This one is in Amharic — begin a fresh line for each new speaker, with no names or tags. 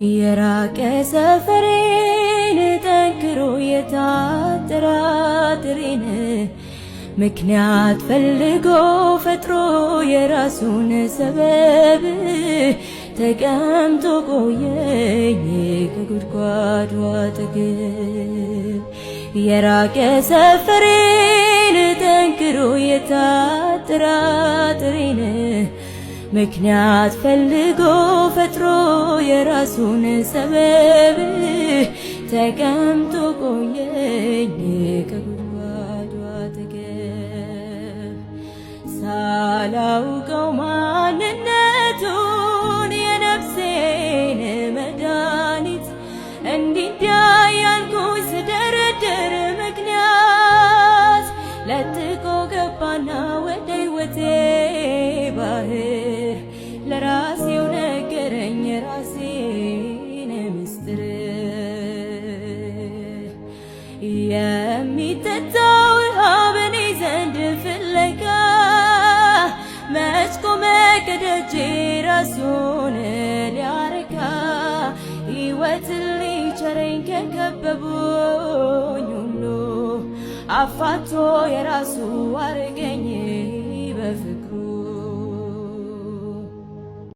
የራቀ ሰፈሬን ጠንክሮ የታጠራጥሬን ምክንያት ፈልጎ ፈጥሮ የራሱን ሰበብ ተቀምጦ ቆየኝ ከጉድጓዱ አጠገብ። የራቀ ሰፈሬን ጠንክሮ የታጠራጥሬን ምክንያት ፈልጎ ፈጥሮ የራሱን ሰበብ ተቀምጦ ቆየኝ ከጉድጓዱ አጠገብ። ሳላውቀው ማንነቱን የነፍሴን መድኃኒት እንዲያ ያልኩኝ ስደረድር ምክንያት ለጥቆ ገባና ወደ ሕይወቴ ባህር ለራሴው ነገረኝ የራሴን ምስጢር። የሚጠጣው ውሃ በኔ ዘንድ ፍለጋ መች ቆመ ከደጄ ራሱን ሊያረካ። ሕይወትን ሊቸረኝ ከከበቡኝ ሁሉ አፋቶ የራሱ አረገኝ በፍቅሩ።